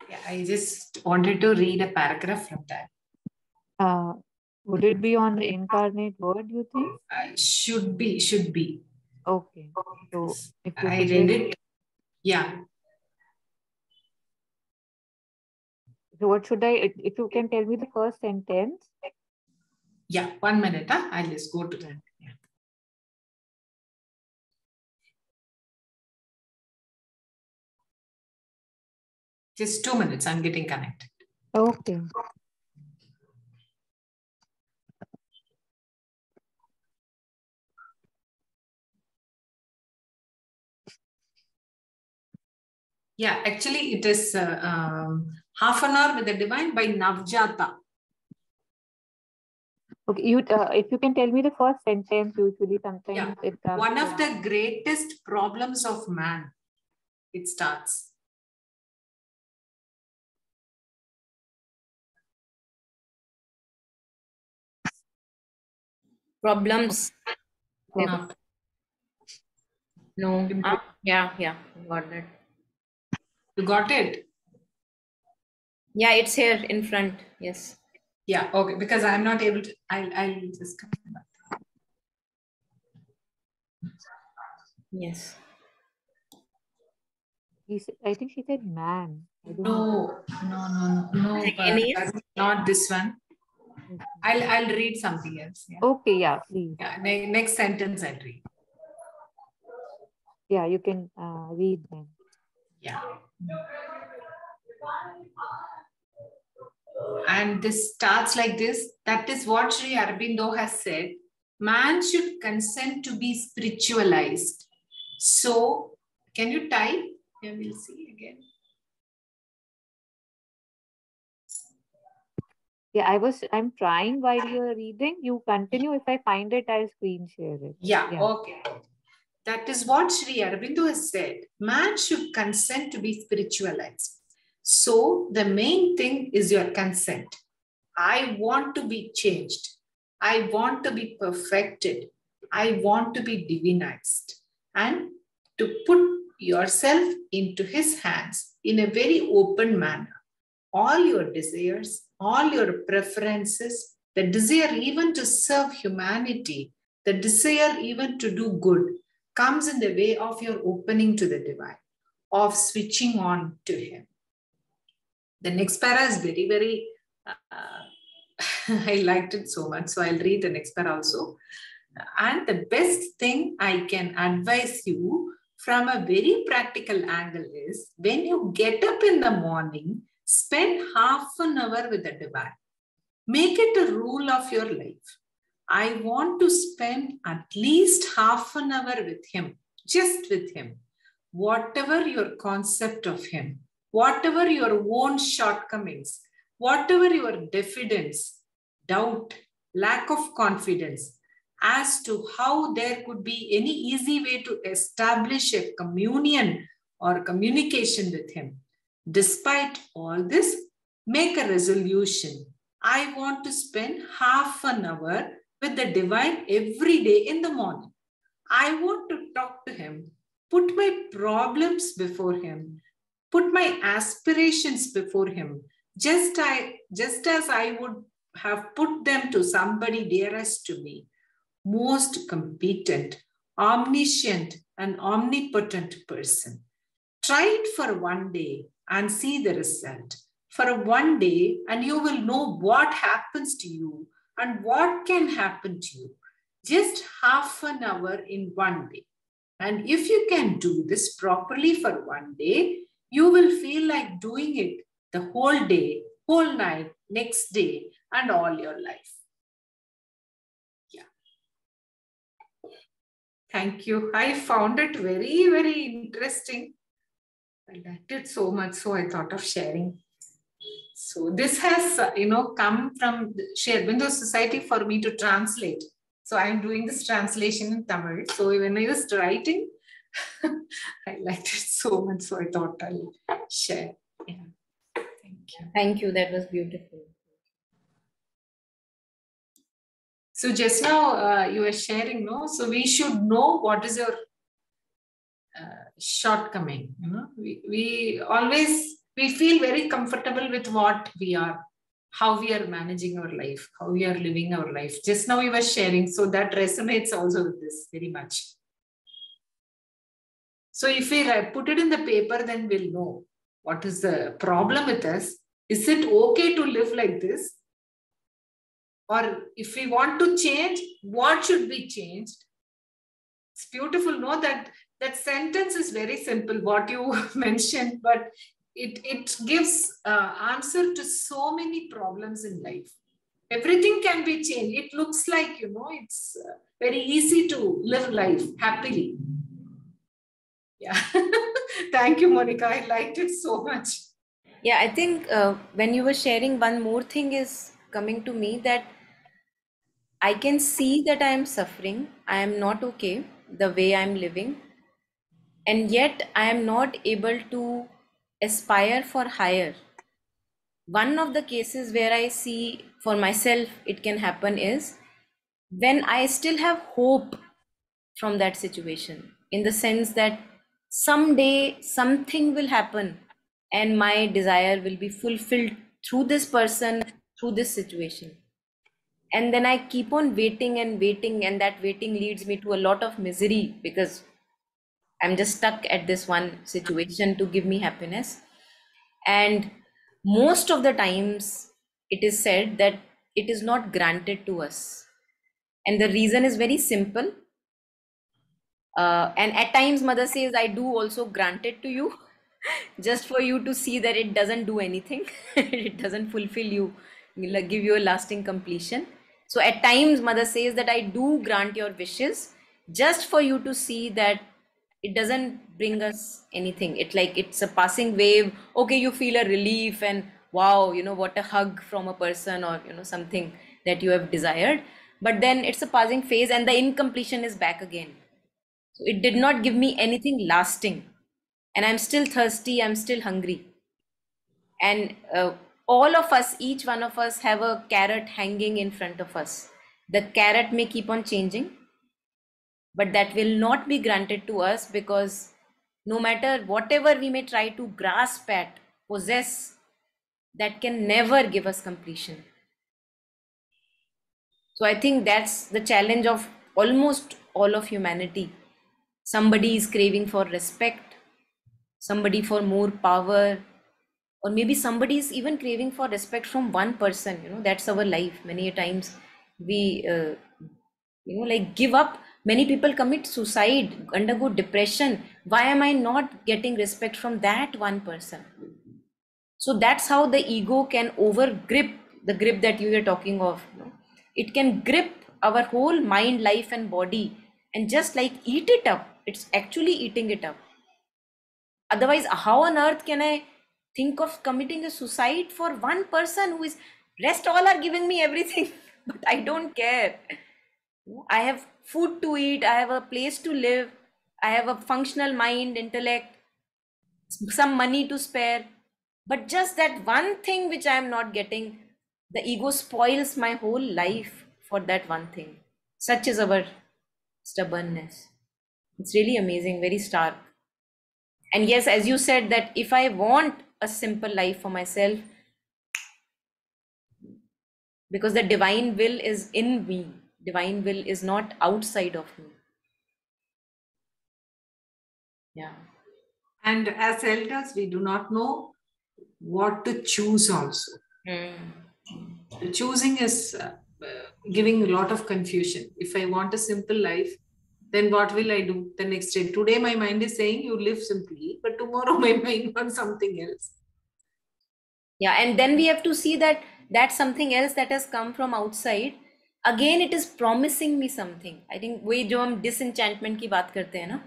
Yeah, I just wanted to read a paragraph from that. Would it be on the Incarnate Word, you think? Should be. Okay. So if you I could read just... it. Yeah. So what should I, if you can tell me the first sentence? Yeah, 1 minute. I'll just go to that. Yeah. Just 2 minutes. I'm getting connected. Okay. Yeah, actually, it is Half an Hour with the Divine by Navjata. Okay, you if you can tell me the first sentence, usually sometimes yeah. it comes. One of the greatest problems of man, it starts. Problems. No. Yeah, got that. You got it? Yeah, it's here in front. Yes. Yeah, okay, because I'm not able to, I'll just come back. Yes. I think she said man. No, not this one. I'll read something else. Yeah. Okay, yeah, please. Yeah, next sentence I'll read. Yeah, you can read them. Yeah. And this starts like this. That is what Sri Aurobindo has said. Man should consent to be spiritualized. So, can you type? Yeah, we'll see again. Yeah, I'm trying while you're reading. You continue. If I find it, I'll screen share it. Yeah. Okay. That is what Sri Aurobindo has said. Man should consent to be spiritualized. So the main thing is your consent. I want to be changed. I want to be perfected. I want to be divinized. And to put yourself into his hands in a very open manner. All your desires, all your preferences, the desire even to serve humanity, the desire even to do good, comes in the way of your opening to the divine, of switching on to him. The next para is very, very, I liked it so much. So I'll read the next para also. And the best thing I can advise you from a very practical angle is, when you get up in the morning, spend half an hour with the divine. Make it a rule of your life. I want to spend at least half an hour with him, just with him. Whatever your concept of him, whatever your own shortcomings, whatever your diffidence, doubt, lack of confidence, as to how there could be any easy way to establish a communion or communication with him. Despite all this, make a resolution. I want to spend half an hour with the divine every day in the morning. I want to talk to him, put my problems before him, put my aspirations before him, just as I would have put them to somebody dearest to me, most competent, omniscient, and omnipotent person. Try it for one day and see the result. For one day, and you will know what happens to you and what can happen to you. Just half an hour in one day. And if you can do this properly for one day, you will feel like doing it the whole day, whole night, next day, and all your life. Yeah. Thank you. I found it very, very interesting. I liked it so much, so I thought of sharing. So this has, come from Sri Aurobindo Society for me to translate. So I'm doing this translation in Tamil. So when I was writing, I liked it so much, so I thought I'll share. Yeah. Thank you. Thank you. That was beautiful. So just now you were sharing, no? So we should know what is your shortcoming. We feel very comfortable with what we are, how we are managing our life, how we are living our life. Just now you were sharing, so that resonates also with this very much. So if we put it in the paper, then we'll know what is the problem with us. Is it okay to live like this? Or if we want to change, what should be changed? It's beautiful, no? That sentence is very simple, what you mentioned, but it gives answer to so many problems in life. Everything can be changed. It looks like, it's very easy to live life happily. Yeah. Thank you, Monica. I liked it so much. Yeah, I think when you were sharing, one more thing is coming to me, that I can see that I am suffering. I am not okay the way I am living. And yet I am not able to aspire for higher. One of the cases where I see for myself it can happen is when I still have hope from that situation, in the sense that someday something will happen and my desire will be fulfilled through this person, through this situation. And then I keep on waiting and waiting, and that waiting leads me to a lot of misery because I'm just stuck at this one situation to give me happiness. And most of the times it is said that it is not granted to us. And the reason is very simple. And at times mother says, I do also grant it to you just for you to see that it doesn't do anything. It doesn't fulfill you, give you a lasting completion. So at times mother says that I do grant your wishes just for you to see that it doesn't bring us anything. It's a passing wave. Okay, you feel a relief and wow, what a hug from a person, or something that you have desired. But then it's a passing phase and the incompletion is back again. So it did not give me anything lasting. And I'm still thirsty, I'm still hungry. And all of us, each one of us, have a carrot hanging in front of us. The carrot may keep on changing, but that will not be granted to us, because no matter whatever we may try to grasp at, possess, that can never give us completion. So I think that's the challenge of almost all of humanity. Somebody is craving for respect, somebody for more power, or maybe somebody is even craving for respect from one person. That's our life. Many a times we give up. Many people commit suicide, undergo depression. Why am I not getting respect from that one person? So that's how the ego can over grip, the grip that you were talking of. It can grip our whole mind, life, and body and just like eat it up. It's actually eating it up. Otherwise, how on earth can I think of committing a suicide for one person who is, rest all are giving me everything, but I don't care. I have food to eat, I have a place to live, I have a functional mind, intellect, some money to spare. But just that one thing which I am not getting, the ego spoils my whole life for that one thing. Such is our stubbornness. It's really amazing, very stark. And yes, as you said, that if I want a simple life for myself, because the divine will is in me, divine will is not outside of me. Yeah. And as elders, we do not know what to choose also. Choosing is giving a lot of confusion. If I want a simple life, then what will I do the next day? Today, my mind is saying you live simply, but tomorrow my mind wants something else. Yeah, and then we have to see that that's something else that has come from outside. Again, it is promising me something. I think वही जो हम disenchantment की बात करते हैं ना,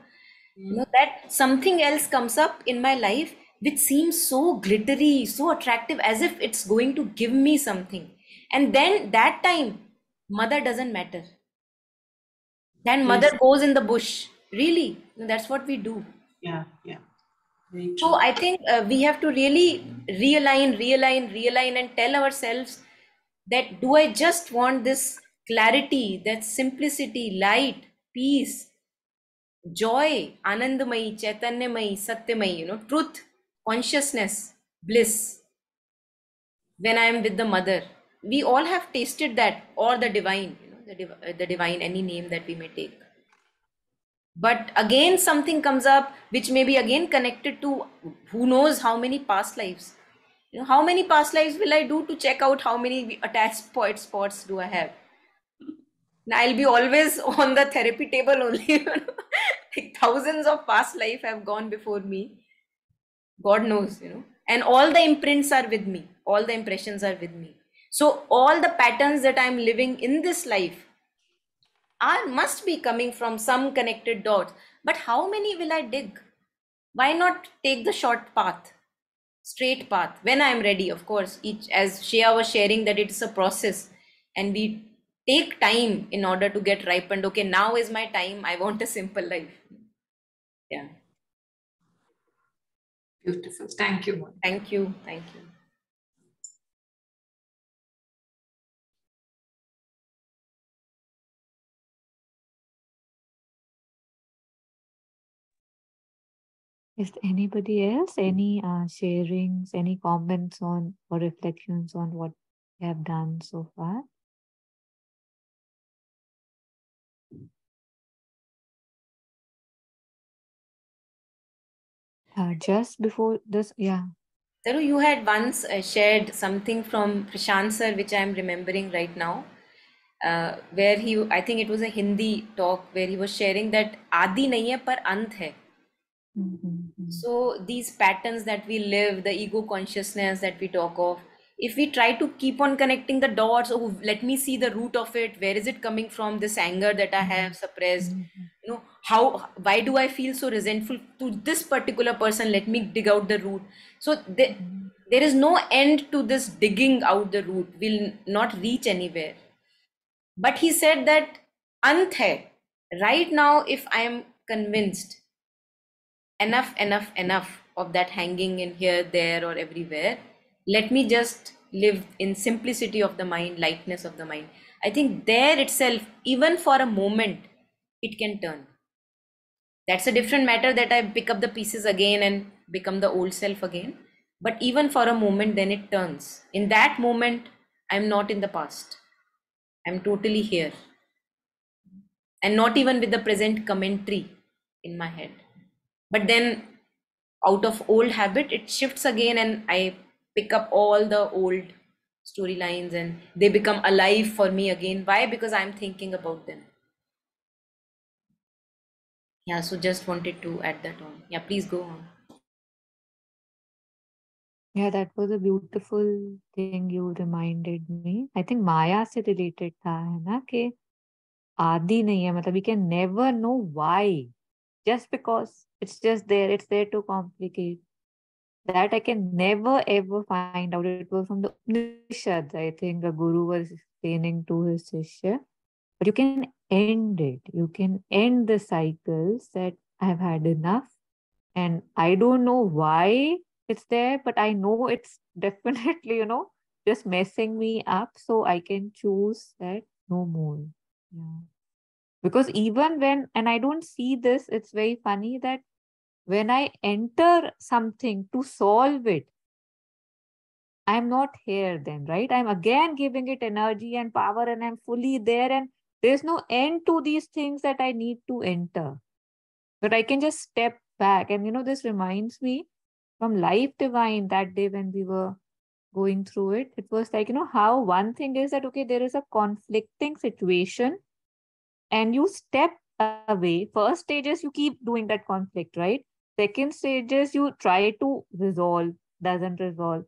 you know, that something else comes up in my life which seems so glittery, so attractive, as if it's going to give me something. And then that time, mother doesn't matter. Then mother goes in the bush. Really, that's what we do. Yeah. Very true. So I think we have to really realign and tell ourselves that do I just want this clarity, that simplicity, light, peace, joy, anandamayi, chaitanyamayi, satyamayi, you know, truth, consciousness, bliss when I am with the mother. We all have tasted that, or the divine, you know, the divine, any name that we may take. But again, something comes up which may be again connected to who knows how many past lives. You know, how many past lives will I do to check out how many attached point spots do I have? Now I'll be always on the therapy table only. You know? Like thousands of past life have gone before me. God knows, you know. And all the imprints are with me. All the impressions are with me. So all the patterns that I'm living in this life must be coming from some connected dots. But how many will I dig? Why not take the short path, straight path, when I am ready? Of course, each, as Shreya was sharing, that it's a process and we take time in order to get ripened. Okay, now is my time. I want a simple life. Yeah. Beautiful. Thank you, Monica. Thank you. Thank you. Is there anybody else? Any sharings, any comments on or reflections on what we have done so far? Just before this, yeah. Taru, you had once shared something from Prashant sir, which I am remembering right now, where I think it was a Hindi talk where he was sharing that Adi nahi hai par ant hai. So these patterns that we live, the ego consciousness that we talk of, if we try to keep on connecting the dots, oh, let me see the root of it, where is it coming from, this anger that I have suppressed, you know, why do I feel so resentful to this particular person, let me dig out the root. So there is no end to this digging out the root, will not reach anywhere. But he said that ant hai. Right now, if I am convinced enough of that hanging in here, there, or everywhere, let me just live in simplicity of the mind, lightness of the mind. I think there itself, even for a moment, it can turn. That's a different matter that I pick up the pieces again and become the old self again. But even for a moment, then it turns. In that moment, I'm not in the past. I'm totally here. And not even with the present commentary in my head. But then out of old habit, it shifts again and I pick up all the old storylines and they become alive for me again. Why? Because I'm thinking about them. Yeah, so just wanted to add that on. Yeah, please go on. Yeah, that was a beautiful thing you reminded me. I think Maya से related था, है ना, कि आदि नहीं है, मतलब we can never know why, just because it's just there, it's there to complicate. That I can never ever find out. It was from the Upanishads, I think the Guru was explaining to his Shishya. But you can end it. You can end the cycles that I've had enough. And I don't know why it's there, but I know it's definitely, just messing me up. So I can choose that no more. Yeah. Because even when, and I don't see this, it's very funny that when I enter something to solve it, I'm not here then, right? I'm again giving it energy and power and I'm fully there. And there's no end to these things that I need to enter. But I can just step back. And, this reminds me from Life Divine that day when we were going through it. It was like, how one thing is that, okay, there is a conflicting situation and you step away. First stage is you keep doing that conflict, right? Second stage is you try to resolve, doesn't resolve.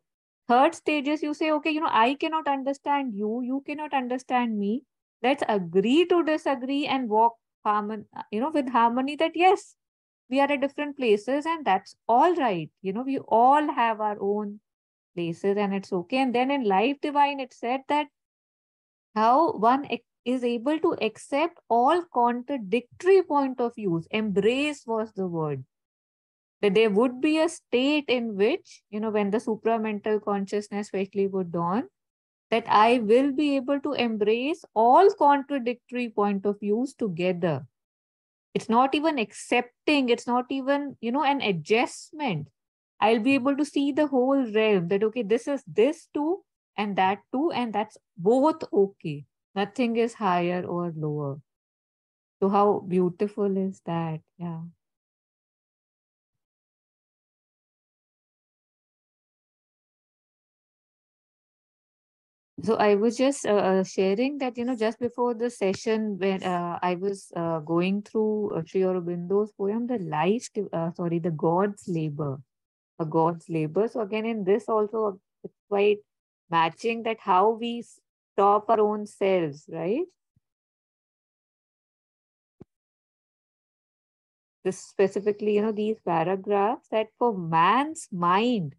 Third stage is you say, okay, I cannot understand you, you cannot understand me. Let's agree to disagree and walk with harmony, that yes, we are at different places and that's all right. We all have our own places and it's okay. And then in Life Divine, it said that how one is able to accept all contradictory point of views. Embrace was the word. That there would be a state in which, when the supramental consciousness especially would dawn, that I will be able to embrace all contradictory point of views together. It's not even accepting, it's not even, an adjustment. I'll be able to see the whole realm that, okay, this is this too, and that too, and that's both okay. Nothing is higher or lower. So how beautiful is that? Yeah. So I was just sharing that, just before the session when I was going through Sri Aurobindo's poem, the God's Labor, a God's Labor. So again, in this also, it's quite matching that how we stop our own selves, right? This specifically, these paragraphs that for man's mind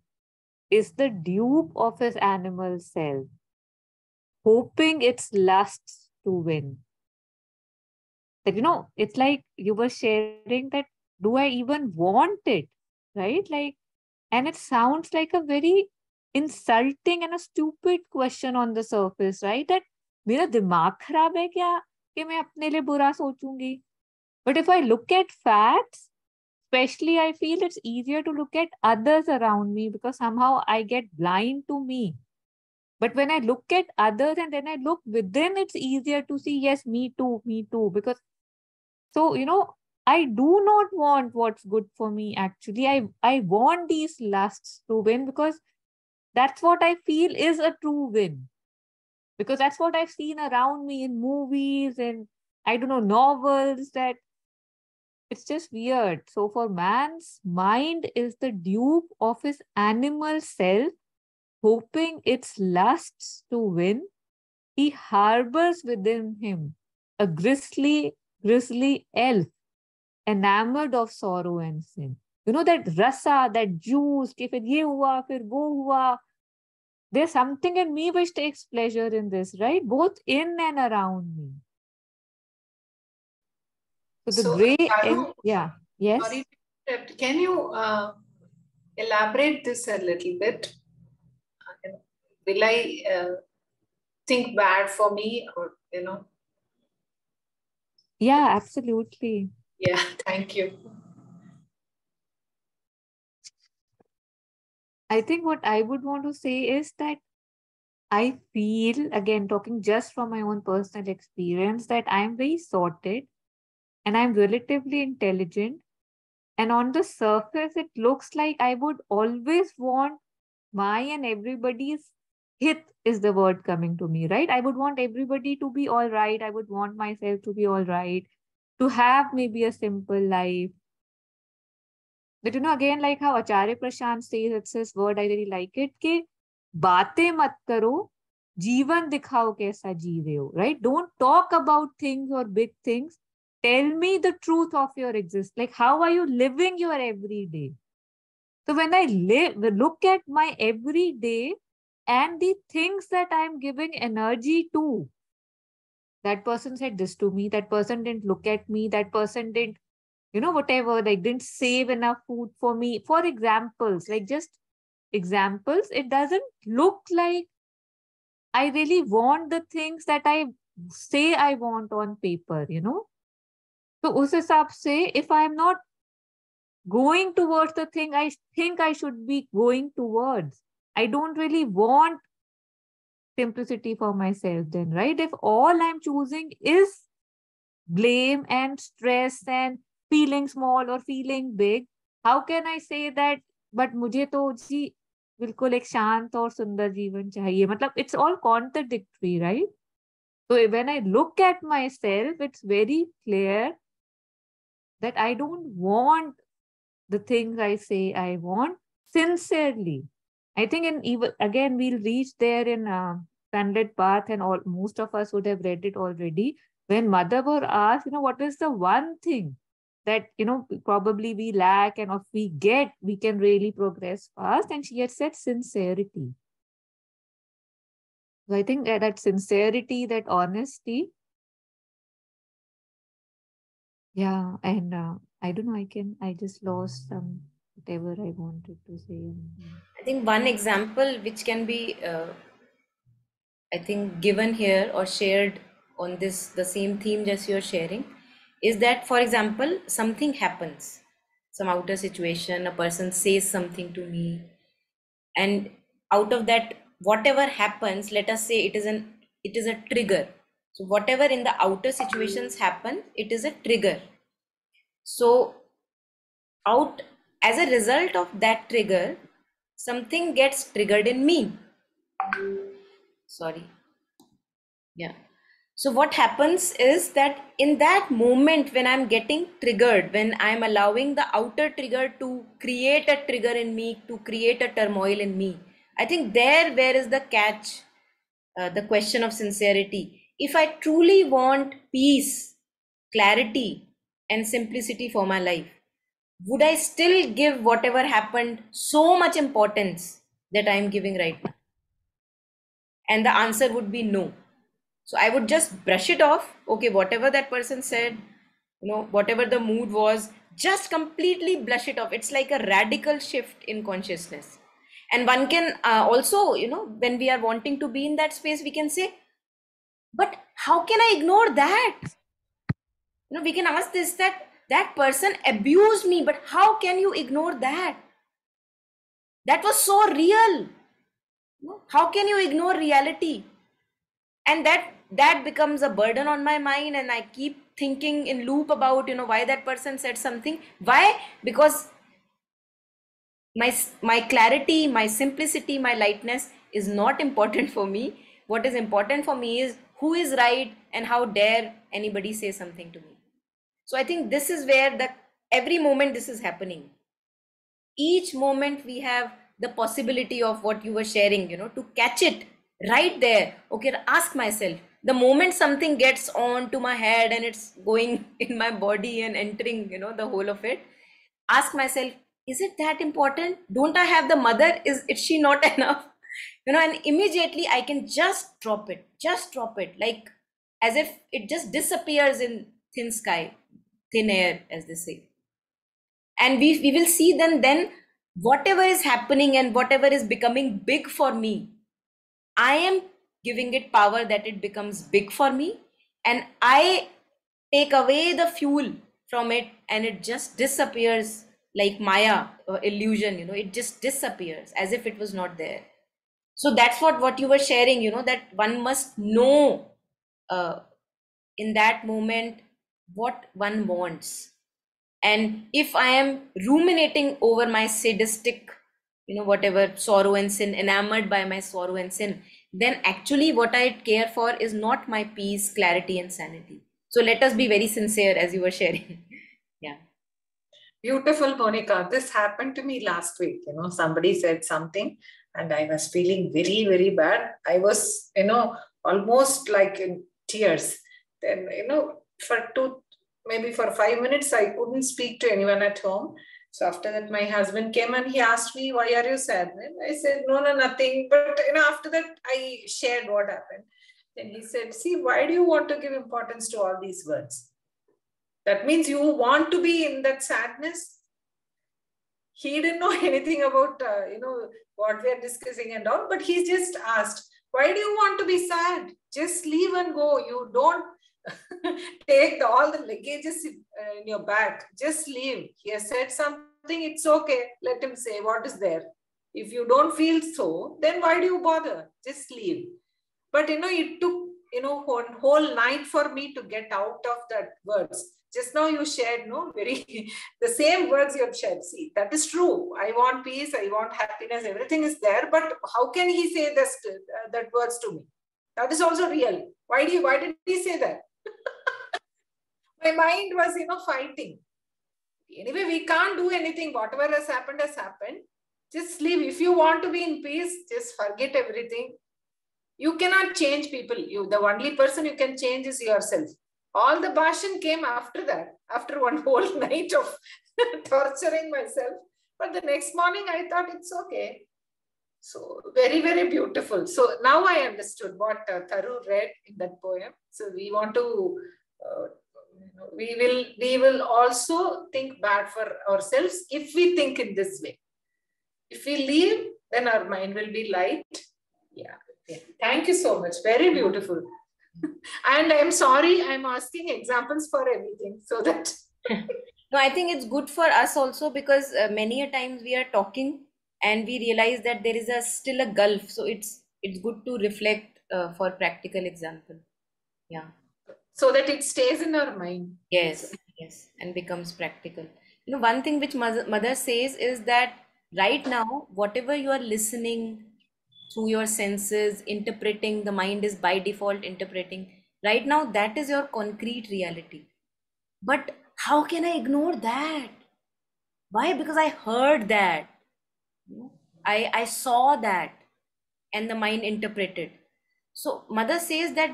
is the dupe of his animal self, hoping its lusts to win. That, it's like you were sharing that, do I even want it? Right? Like, and it sounds like a very insulting and a stupid question on the surface, right? That मेरा दिमाग खराब है क्या कि मैं अपने लिए बुरा सोचूंगी? But if I look at facts, especially I feel it's easier to look at others around me because somehow I get blind to me. But when I look at others and then I look within, it's easier to see, yes, me too. Because so, I do not want what's good for me actually. I want these lusts to win because that's what I feel is a true win. Because that's what I've seen around me in movies and I don't know, novels, that it's just weird. So for man's mind is the dupe of his animal self, hoping its lusts to win. He harbors within him a grisly elf, enamored of sorrow and sin. That rasa, that juice, कि फिर ये हुआ, फिर वो हुआ. There's something in me which takes pleasure in this, right? Both in and around me. So the gray, Charu, yeah, yes. sorry, can you elaborate this a little bit? Will I think bad for me or, Yeah, absolutely. Yeah, thank you. I think what I would want to say is that I feel, again, talking just from my own personal experience, that I'm very sorted and I'm relatively intelligent. And on the surface, it looks like I would always want my and everybody's hit is the word coming to me, right? I would want everybody to be all right. I would want myself to be all right, to have maybe a simple life. But again, like how Acharya Prashant says, it's his word, I really like it, कि बातें मत करो, जीवन दिखाओ कैसा जी रहे हो, right? Don't talk about things or big things. Tell me the truth of your existence. Like, how are you living your everyday? So when I look at my everyday and the things that I'm giving energy to, that person said this to me, that person didn't look at me, that person didn't, whatever, like didn't save enough food for me. For examples, like just examples, it doesn't look like I really want the things that I say I want on paper, So us hisab se, if I'm not going towards the thing I think I should be going towards, I don't really want simplicity for myself then, right? If all I'm choosing is blame and stress and feeling small or feeling big, how can I say that, but मुझे तो जी बिल्कुल एक शांत और सुंदर जीवन चाहिए, मतलब it's all contradictory, right? So when I look at myself, it's very clear that I don't want the things I say I want sincerely. I think even again we'll reach there in Sunlit Path, and all most of us would have read it already. When Madhav asked, what is the one thing that probably we lack, and if we get, we can really progress fast. And she had said sincerity. So I think that sincerity, that honesty, yeah, and I don't know. I just lost some whatever I wanted to say. I think one example which can be, I think, given here or shared on this, the same theme as you're sharing, is that, for example, something happens, some outer situation, a person says something to me, and out of that, whatever happens, let us say it is a trigger. So whatever in the outer situations happen, it is a trigger. So out as a result of that trigger, something gets triggered in me. Sorry. Yeah. So what happens is that in that moment when I'm getting triggered, when I'm allowing the outer trigger to create a trigger in me, to create a turmoil in me, I think where is the catch, the question of sincerity. If I truly want peace, clarity, and simplicity for my life, would I still give whatever happened so much importance that I'm giving right now? And the answer would be no. So I would just brush it off. Okay, whatever that person said, whatever the mood was, just completely brush it off. It's like a radical shift in consciousness. And one can also, when we are wanting to be in that space, we can say, but how can I ignore that? We can ask this, that person abused me, but how can you ignore that? That was so real. How can you ignore reality? And that becomes a burden on my mind, and I keep thinking in loop about why that person said something. Why? Because my clarity, my simplicity, my lightness is not important for me. What is important for me is who is right, and how dare anybody say something to me. So I think this is where every moment this is happening. Each moment we have the possibility of what you were sharing, to catch it right there. Okay, ask myself, the moment something gets on to my head and it's going in my body and entering, the whole of it, ask myself, is it that important? Don't I have the mother? Is she not enough? And immediately I can just drop it, like as if it just disappears in thin sky, thin air, as they say. And we will see then whatever is happening and whatever is becoming big for me, I am giving it power that it becomes big for me, and I take away the fuel from it, and it just disappears like Maya, illusion, it just disappears as if it was not there. So that's what you were sharing, that one must know in that moment what one wants. And if I am ruminating over my sadistic, whatever sorrow and sin, enamored by my sorrow and sin, then actually what I care for is not my peace, clarity, and sanity. So let us be very sincere, as you were sharing. Yeah. Beautiful, Monica. This happened to me last week. Somebody said something and I was feeling very, very bad. I was, almost like in tears. Then, maybe for 5 minutes, I couldn't speak to anyone at home. So after that, my husband came and he asked me, why are you sad? And I said, no, nothing. But, after that, I shared what happened. Then he said, see, why do you want to give importance to all these words? That means you want to be in that sadness. He didn't know anything about, what we are discussing and all, but he just asked, why do you want to be sad? Just leave and go. You don't take all the luggages in your bag. Just leave. He has said something, it's okay. Let him say what is there. If you don't feel so, then why do you bother? Just leave. But, it took, one whole night for me to get out of that words. Just now you shared, the same words you have shared. See, that is true. I want peace. I want happiness. Everything is there. But how can he say this, that words to me? That is also real. Why did he say that? My mind was, fighting. Anyway, we can't do anything. Whatever has happened has happened. Just leave. If you want to be in peace, just forget everything. You cannot change people. The only person you can change is yourself. All the bhashan came after that, after one whole night of torturing myself. But the next morning, I thought it's okay. So very, very beautiful. So now I understood what Tharu read in that poem. So we want to, we will also think bad for ourselves if we think in this way. If we leave, then our mind will be light. Yeah. Thank you so much. Very beautiful. And I'm sorry, I'm asking examples for everything so that. No, I think it's good for us also because many a times we are talking and we realize that there is still a gulf. So it's good to reflect for practical example. Yeah. So that it stays in our mind. Yes, and becomes practical. One thing which mother says is that right now, whatever you are listening through your senses, interpreting, the mind is by default interpreting. Right now, that is your concrete reality. But how can I ignore that? Why? Because I heard that. I saw that, and the mind interpreted. So mother says that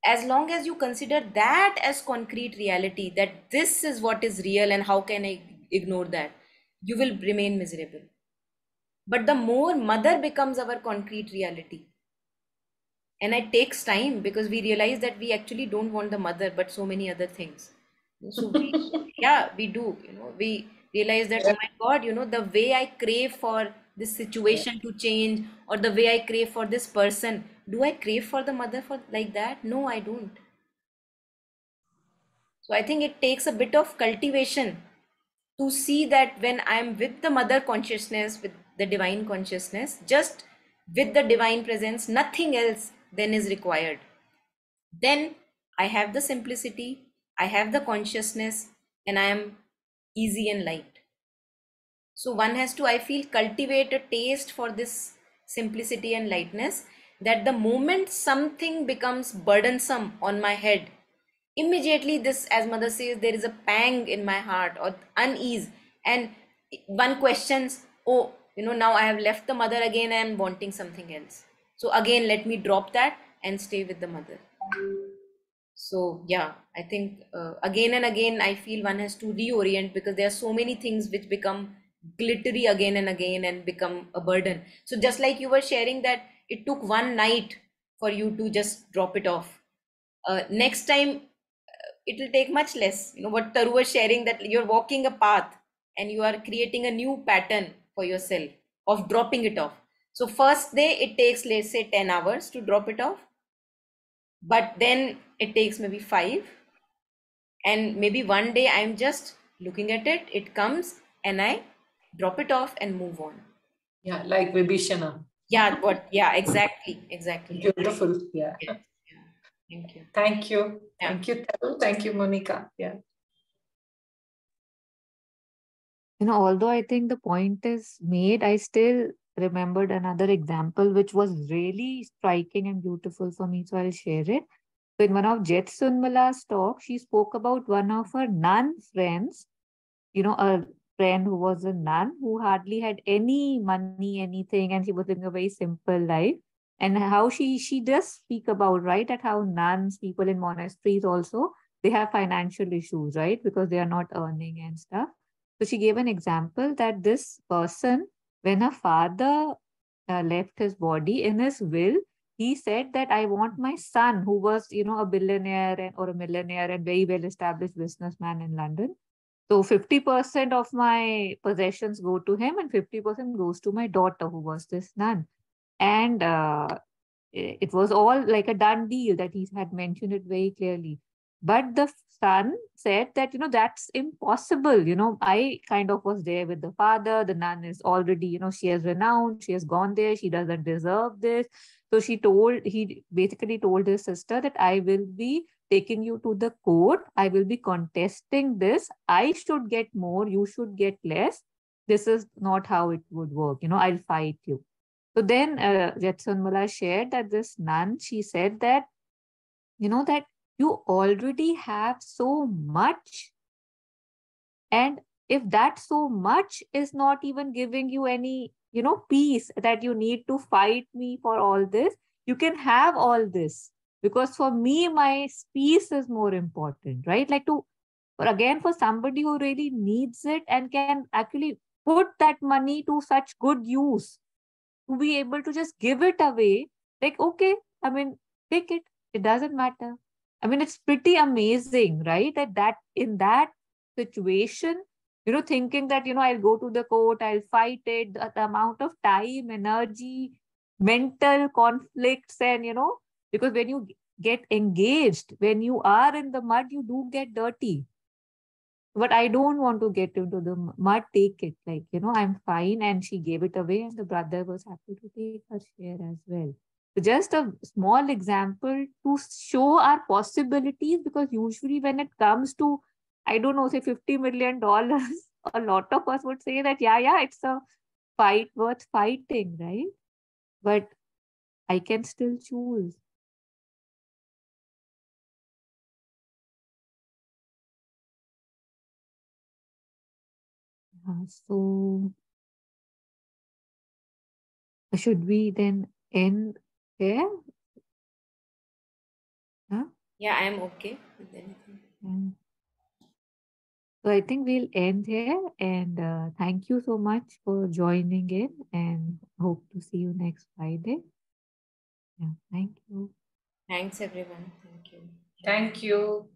as long as you consider that as concrete reality, that this is what is real and how can I ignore that, you will remain miserable. But the more mother becomes our concrete reality, and it takes time because we realize that we actually don't want the mother, but so many other things. So we do, we realize that, oh my God, the way I crave for this situation to change, or the way I crave for this person, do I crave for the mother for like that? No, I don't. So I think it takes a bit of cultivation to see that when I'm with the mother consciousness, with the divine consciousness, just with the divine presence, nothing else then is required. Then I have the simplicity, I have the consciousness, and I am easy and light. So one has to, I feel, cultivate a taste for this simplicity and lightness, that the moment something becomes burdensome on my head, immediately this, as mother says, there is a pang in my heart or unease, and one questions, oh, now I have left the mother again, I am wanting something else. So again, let me drop that and stay with the mother. So yeah, I think again and again, I feel one has to reorient, because there are so many things which become glittery again and again and become a burden. So just like you were sharing that it took one night for you to just drop it off. Next time, it will take much less. What Taru was sharing, that you're walking a path and you are creating a new pattern for yourself of dropping it off. So first day, it takes, let's say, 10 hours to drop it off. But then it takes maybe 5. And maybe one day I'm just looking at it, it comes and I drop it off and move on. Yeah, like Vibhishana. Yeah, exactly. Beautiful. Yeah. Yes. Thank you. Thank you. Yeah. Thank you, Taru. Thank you, Monica. Yeah. Although I think the point is made, I still remembered another example which was really striking and beautiful for me. So I'll share it. So in one of Jet Sunmala's talk, she spoke about one of her nun friends, a friend who was a nun who hardly had any money, anything, and she was living a very simple life. And how she does speak about, right, at how nuns, people in monasteries also, they have financial issues, right, because they are not earning and stuff. So she gave an example that this person, when her father left his body, in his will, he said that I want my son, who was, a billionaire or a millionaire and very well established businessman in London. So 50% of my possessions go to him and 50% goes to my daughter, who was this nun. And it was all like a done deal that he had mentioned it very clearly. But the son said that, that's impossible. I kind of was there with the father. The nun is already, she has renowned, she has gone there, she doesn't deserve this. So he basically told his sister that I will be taking you to the court. I will be contesting this. I should get more, you should get less. This is not how it would work. I'll fight you. So then Jetsunmala shared that this nun, she said that, that you already have so much. And if that so much is not even giving you any, peace, that you need to fight me for all this, you can have all this. Because for me, my peace is more important, right? Like for somebody who really needs it and can actually put that money to such good use, to be able to just give it away, like, okay, I mean, take it, it doesn't matter. I mean, it's pretty amazing, right? That in that situation, thinking that, I'll go to the court, I'll fight it, the amount of time, energy, mental conflicts, and, because when you get engaged, when you are in the mud, you do get dirty. But I don't want to get into the mud, take it. Like, I'm fine. And she gave it away, and the brother was happy to take her share as well. So just a small example to show our possibilities, because usually when it comes to, I don't know, say $50 million, a lot of us would say that, yeah, it's a fight worth fighting, right? But I can still choose. So should we then end there? Huh? Yeah, I am okay with anything. So I think we'll end here, and thank you so much for joining in, and hope to see you next Friday. Yeah, thank you. Thanks, everyone. Thank you. Thank you.